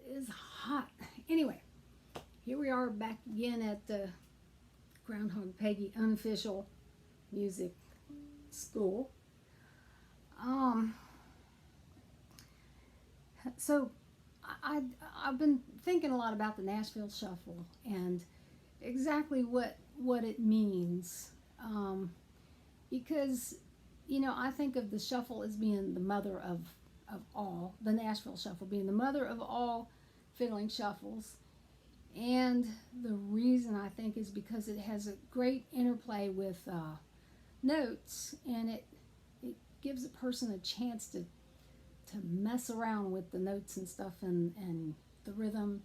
is hot. Anyway, here we are back again at the Groundhog Peggy unofficial music school. So I've been thinking a lot about the Nashville Shuffle and exactly what it means, because I think of the shuffle as being the mother of all, the Nashville Shuffle being the mother of all fiddling shuffles. And the reason I think is because it has a great interplay with notes, and it gives a person a chance to mess around with the notes and stuff, and the rhythm.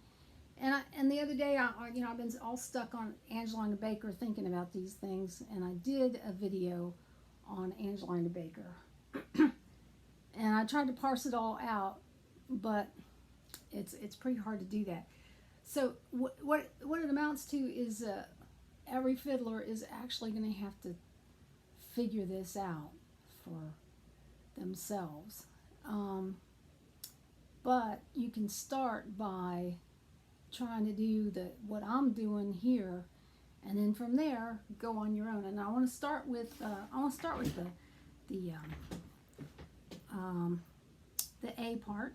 And the other day, I've been all stuck on Angelina Baker thinking about these things, and I did a video on Angelina Baker. And I tried to parse it all out, but it's pretty hard to do that. So what it amounts to is every fiddler is actually going to have to figure this out for themselves. But you can start by trying to do what I'm doing here, and then from there go on your own. And I want to start with the A part.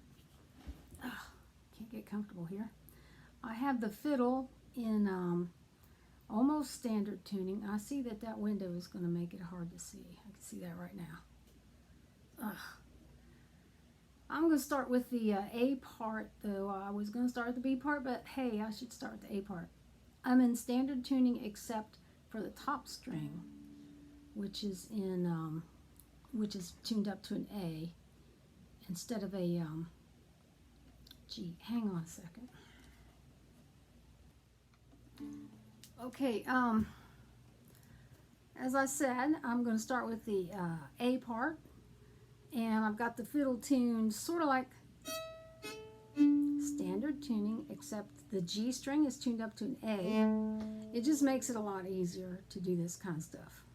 Can't get comfortable here. I have the fiddle in almost standard tuning. I see that window is going to make it hard to see. I can see that right now. I'm going to start with the A part, though. I was going to start with the B part, but hey, I should start with the A part. I'm in standard tuning except for the top string, which is tuned up to an A instead of a G. Hang on a second. Okay, as I said, I'm going to start with the A part, and I've got the fiddle tuned sort of like standard tuning, except the G string is tuned up to an A. It just makes it a lot easier to do this kind of stuff.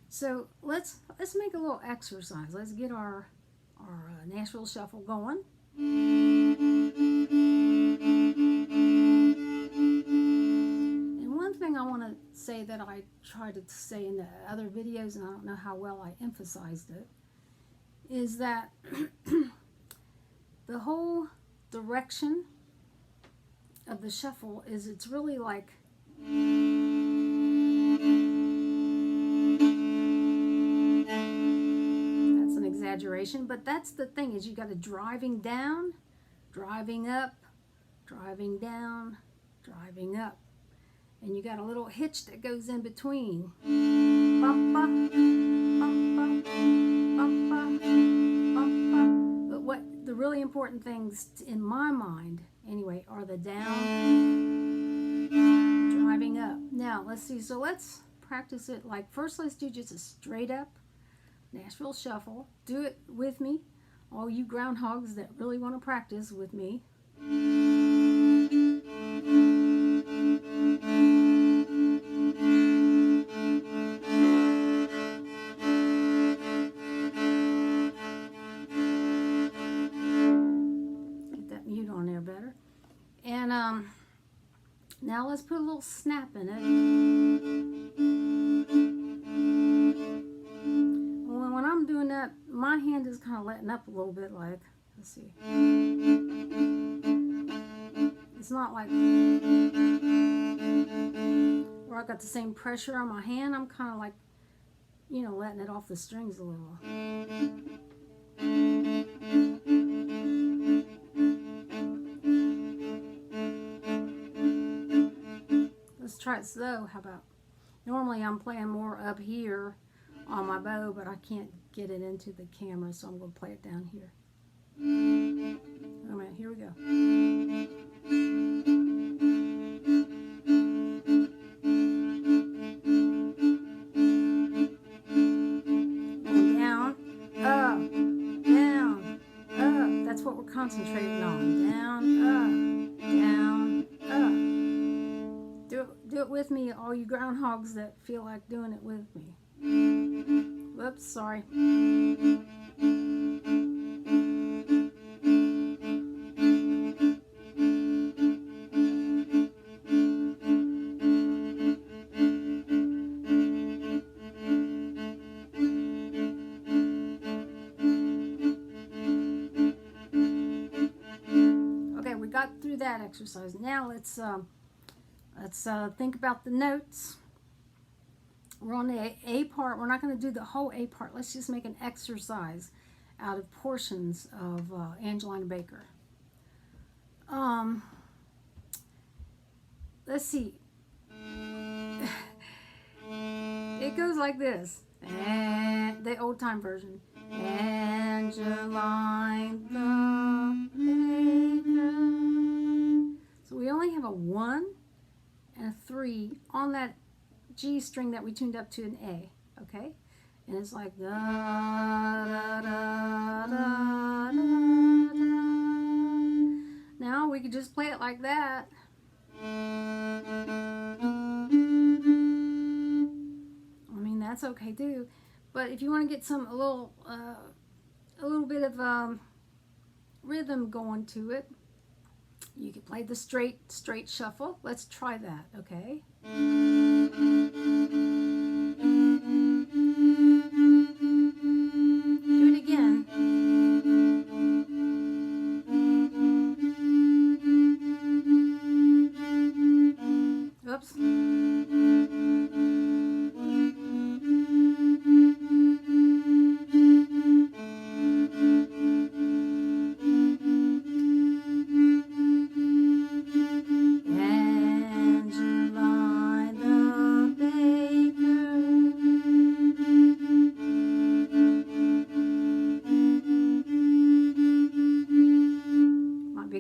So let's make a little exercise. Let's get our Nashville Shuffle going. And one thing I want to say that I tried to say in the other videos, and I don't know how well I emphasized it, is that the whole direction of the shuffle is it's really like exaggeration, but that's the thing, is you got a driving down, driving up, driving down, driving up, and you got a little hitch that goes in between. Bumpa, bumpa, bumpa, bumpa. But what the really important things in my mind anyway are the down, driving up. Now let's see, so let's practice it. Like first let's do just a straight up Nashville Shuffle. Do it with me, all you groundhogs that really want to practice with me. Get that mute on there better. And now let's put a little snap in it. When I'm doing that, my hand is kind of letting up a little bit, like, let's see. It's not like where I got the same pressure on my hand. I'm kind of like, letting it off the strings a little. Let's try it slow. How about? Normally I'm playing more up here on my bow, but I can't get it into the camera, so I'm going to play it down here. All right, here we go. Going down, up, down, up. That's what we're concentrating on. Down, up, down, up. Do it with me, all you groundhogs that feel like doing it with me. Whoops, sorry. got through that exercise. Now let's think about the notes. We're on the A part. We're not going to do the whole A part. Let's just make an exercise out of portions of Angelina Baker. Let's see. It goes like this. And the old time version. Angeline the Baker. So we only have a 1 and a 3 on that G string that we tuned up to an A, okay? And it's like da da da da da da. Now we could just play it like that. I mean, that's okay too. But if you want to get a little bit of rhythm going to it, you can play the straight shuffle. Let's try that, okay? Do it again. Oops.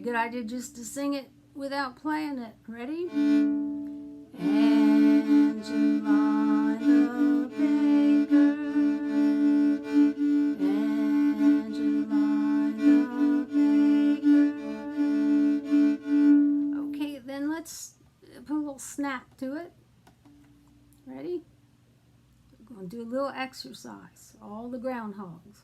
Good idea just to sing it without playing it. Ready? Angelina Baker, Angelina Baker. Okay, then let's put a little snap to it. Ready? We're going to do a little exercise. All the groundhogs.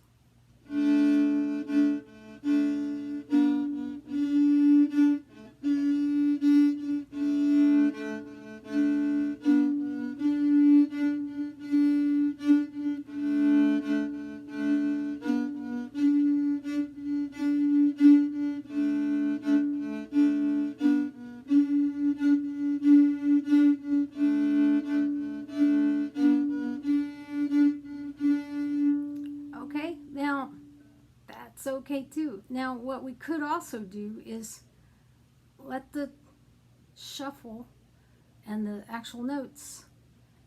Okay too. Now what we could also do is let the shuffle and the actual notes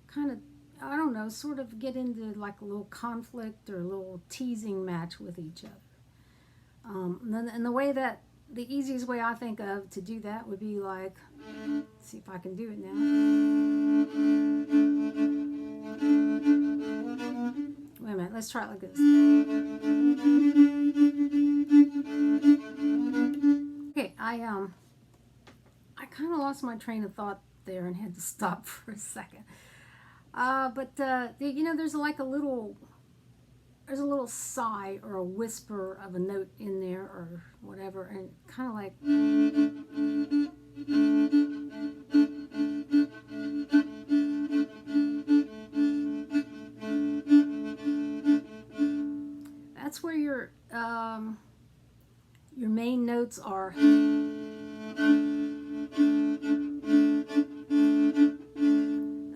kind of, I don't know, sort of get into like a little conflict or a little teasing match with each other. And the way that, the easiest way I think of to do that would be like, let's see if I can do it now. Wait a minute, let's try it like this. Okay, I kind of lost my train of thought there and had to stop for a second. You know, there's like a little sigh or a whisper of a note in there or whatever, and kind of like. That's where your main notes are. And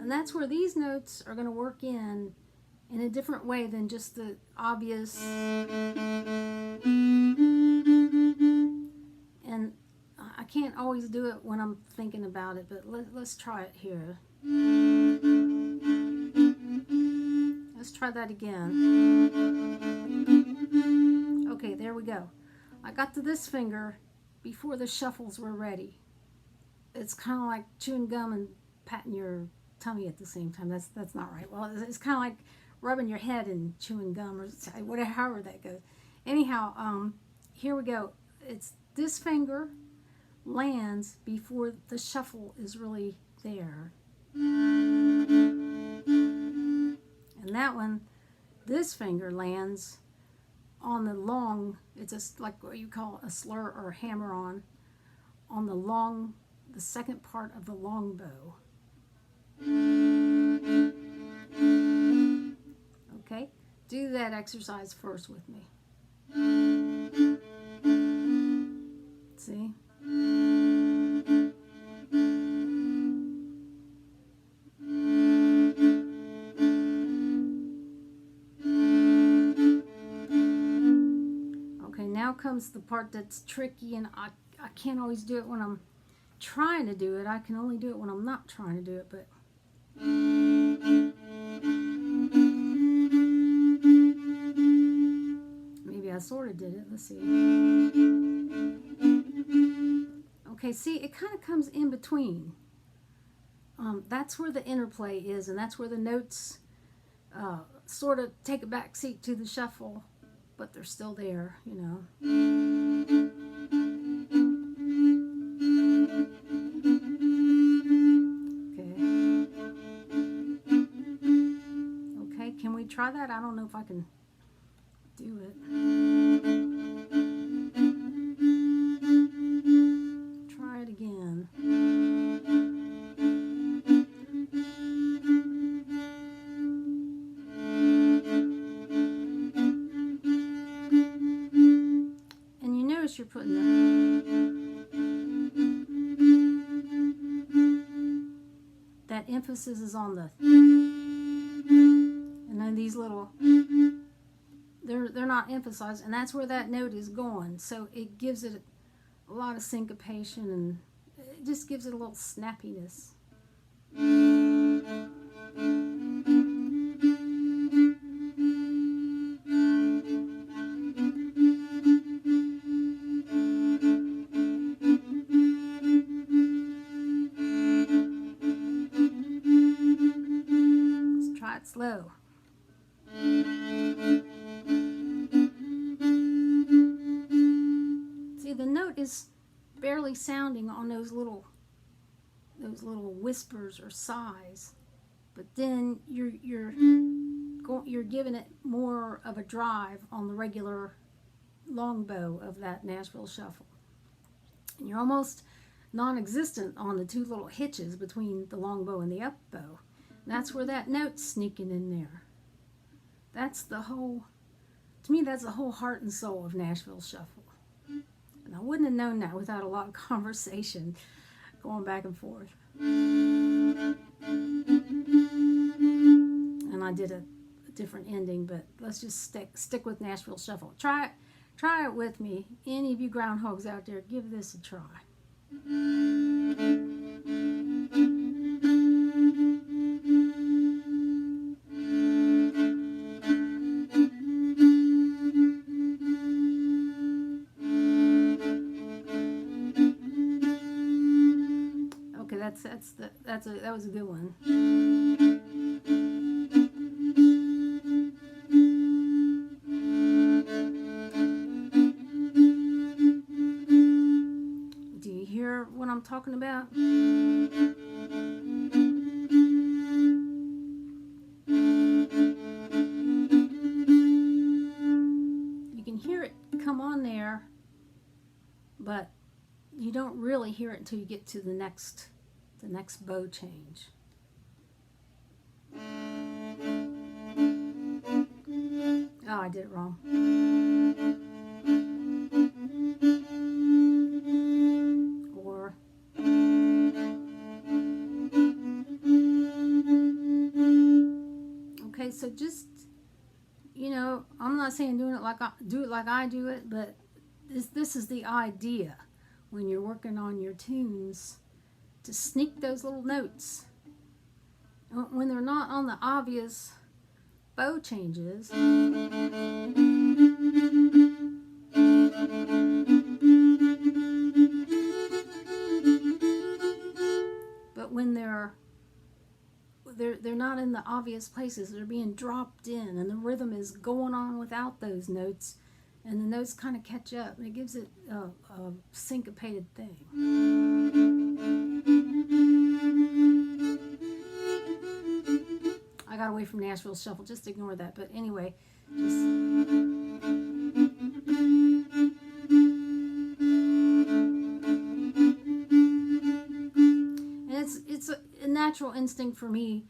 that's where these notes are going to work in a different way than just the obvious. And I can't always do it when I'm thinking about it, but let's try it here. Let's try that again. Okay, there we go. I got to this finger before the shuffles were ready. It's kind of like chewing gum and patting your tummy at the same time. That's not right. Well, it's kind of like rubbing your head and chewing gum, or whatever, however that goes. Anyhow, here we go. It's this finger lands before the shuffle is really there. And that one, this finger lands on the long, it's like what you call a slur or a hammer-on the second part of the long bow. Okay, do that exercise first with me. See? comes the part that's tricky, and I can't always do it when I'm trying to do it. I can only do it when I'm not trying to do it, but maybe I sort of did it. Let's see. Okay, see, it kind of comes in between. That's where the interplay is, and that's where the notes sort of take a back seat to the shuffle, but they're still there, you know. Okay, can we try that? I don't know if I can do it. Try it again. And you notice you're putting that emphasis is on the, and then these little, they're not emphasized, and that's where that note is going. So it gives it a lot of syncopation, and it just gives it a little snappiness. Let's try it slow. See, the note is barely sounding on those little whispers or sighs, but then you're giving it more of a drive on the regular long bow of that Nashville Shuffle, and you're almost non-existent on the two little hitches between the long bow and the up bow. And that's where that note's sneaking in there. That's the whole, to me, that's the whole heart and soul of Nashville Shuffle. And I wouldn't have known that without a lot of conversation going back and forth. And I did a different ending, but let's just stick with Nashville Shuffle. Try it with me. Any of you groundhogs out there, give this a try. Okay, that was a good one. Do you hear what I'm talking about? You can hear it come on there, but you don't really hear it until you get to the next bow change. Oh, I did it wrong. Or okay, so just, you know, I'm not saying do it like I do it, but this is the idea when you're working on your tunes, to sneak those little notes when they're not on the obvious bow changes. But when they're not in the obvious places, they're being dropped in, and the rhythm is going on without those notes, and the notes kind of catch up, and it gives it a syncopated thing. I got away from Nashville Shuffle, just ignore that. But anyway, just and it's a natural instinct for me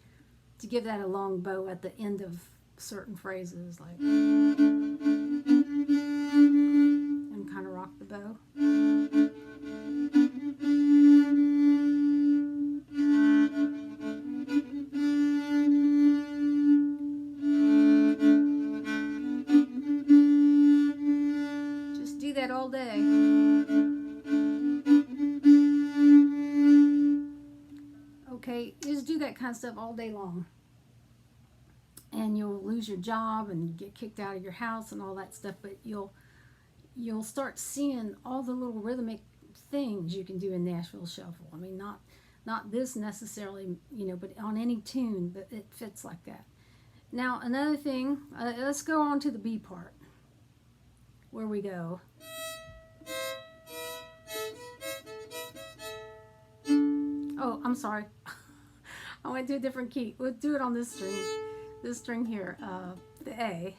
to give that a long bow at the end of certain phrases, like, and kind of rock the bow. that kind of stuff all day long. And you'll lose your job and get kicked out of your house and all that stuff, but you'll start seeing all the little rhythmic things you can do in Nashville Shuffle. I mean, not this necessarily, you know, but on any tune that it fits like that. Now, another thing, let's go on to the B part, where we go. Oh, I'm sorry. I went to a different key. We'll do it on this string. This string here, the A.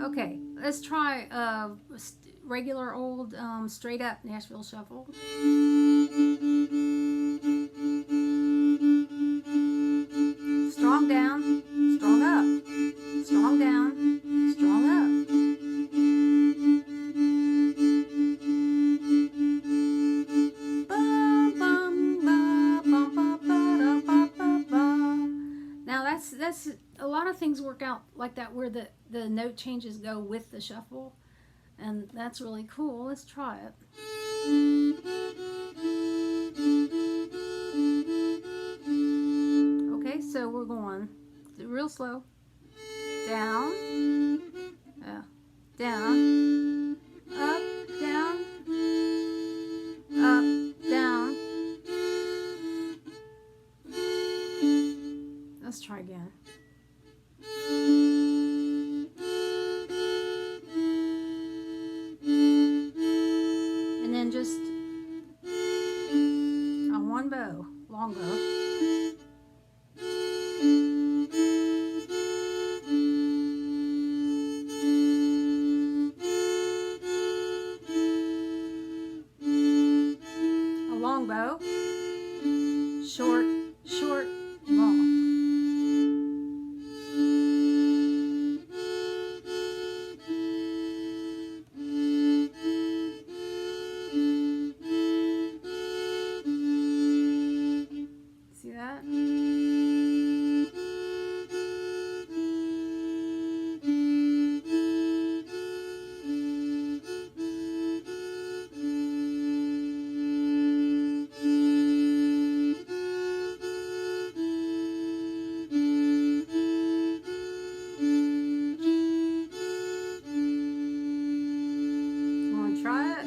Okay, let's try regular old straight up Nashville Shuffle. Strong down, strong up, strong down, strong up. Now that's a lot of things work out like that, where the note changes go with the shuffle, and that's really cool. Let's try it. Okay, so we're going real slow. Down, down, up, down, up, down. Let's try again. And then just on one bow, long bow. A long bow, short, short, long. See that? Want to try it?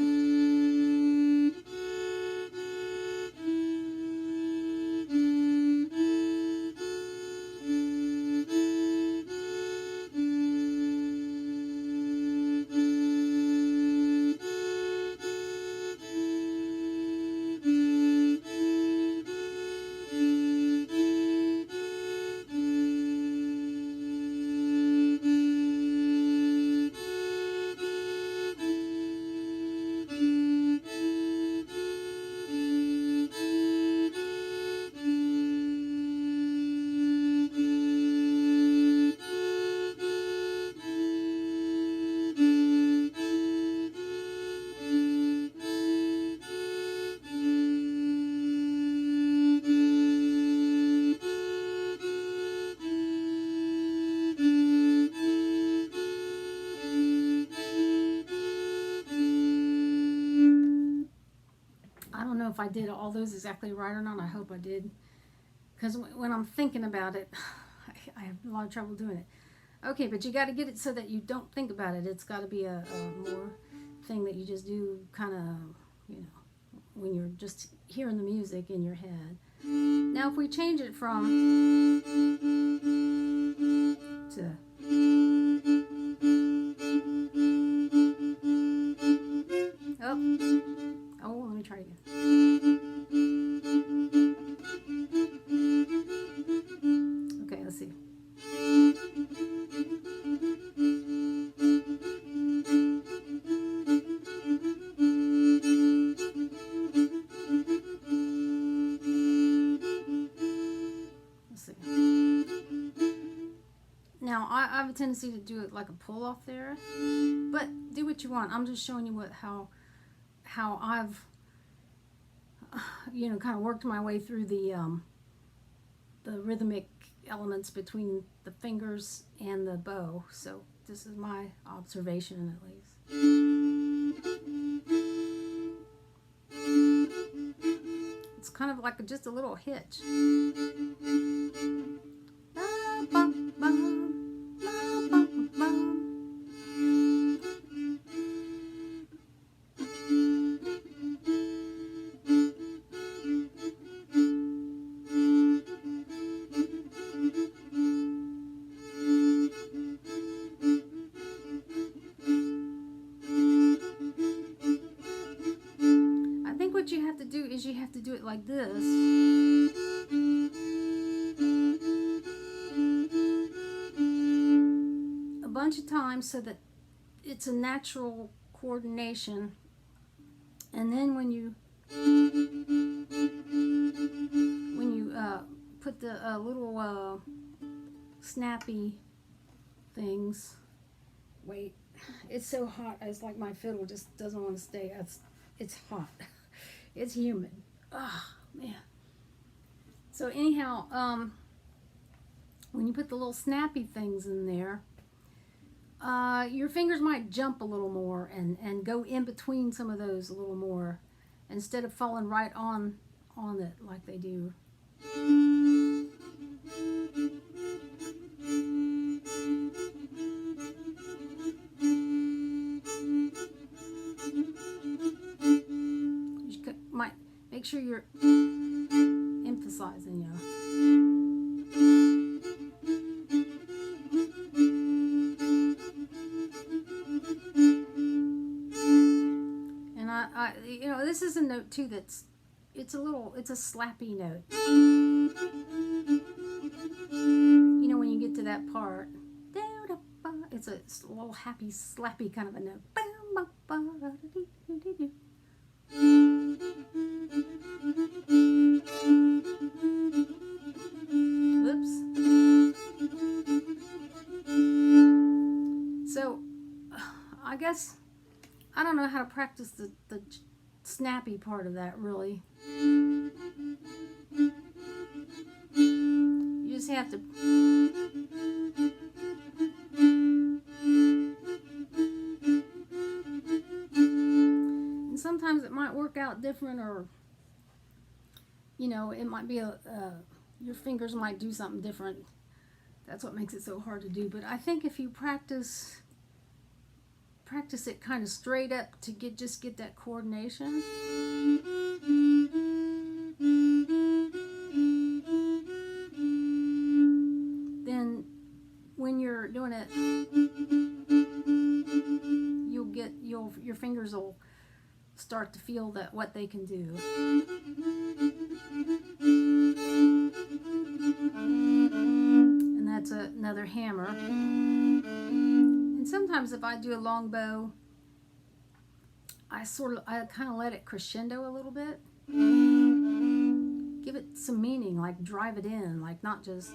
I don't know if I did all those exactly right or not. I hope I did, because when I'm thinking about it, I have a lot of trouble doing it. Okay, but you got to get it so that you don't think about it. It's got to be a more thing that you just do kind of, you know, when you're just hearing the music in your head. Now, if we change it from to oh, let me try again. Okay, let's see. Let's see. Now, I have a tendency to do it like a pull off there, but do what you want. I'm just showing you how I've, you know, kind of worked my way through the rhythmic elements between the fingers and the bow. So this is my observation, at least. kind of like just a little hitch. What you have to do is you have to do it like this a bunch of times so that it's a natural coordination, and then when you put the little snappy things, wait, it's so hot, it's like my fiddle just doesn't want to stay. It's hot. It's humid. Oh, man. So anyhow, when you put the little snappy things in there, your fingers might jump a little more and go in between some of those a little more instead of falling right on it like they do. Might make sure you're emphasizing, And I this is a note too it's a slappy note. When you get to that part, it's a little happy, slappy kind of a note. Whoops. So, I guess I don't know how to practice the snappy part of that, really. You just have to and sometimes it might work out different, or it might be your fingers might do something different. That's what makes it so hard to do. But I think if you practice it kind of straight up to get that coordination, then when you're doing it, your fingers will start to feel what they can do. And that's another hammer. And sometimes if I do a long bow, I kind of let it crescendo a little bit. Give it some meaning, like drive it in, like not just,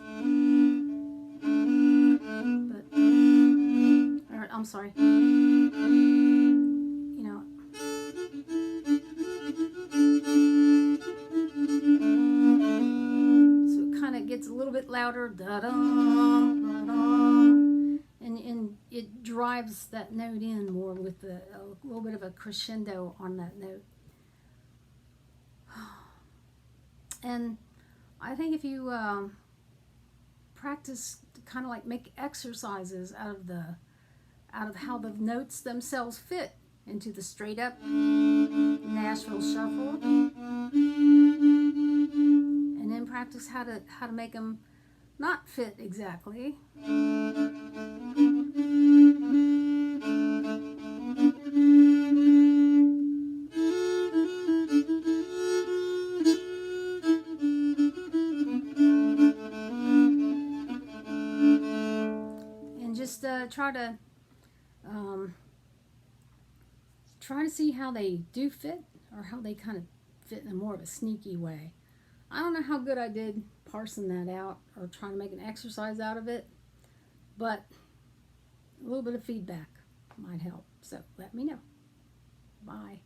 I'm sorry. So it kind of gets a little bit louder, da-dum, da-dum, and it drives that note in more with a little bit of a crescendo on that note. And I think if you practice to kind of like make exercises out of how the notes themselves fit into the straight up Nashville Shuffle, and then practice how to make them not fit exactly. And just try to see how they do fit, or how they kind of fit in a more of a sneaky way. I don't know how good I did parsing that out or trying to make an exercise out of it, but a little bit of feedback might help. So let me know. Bye.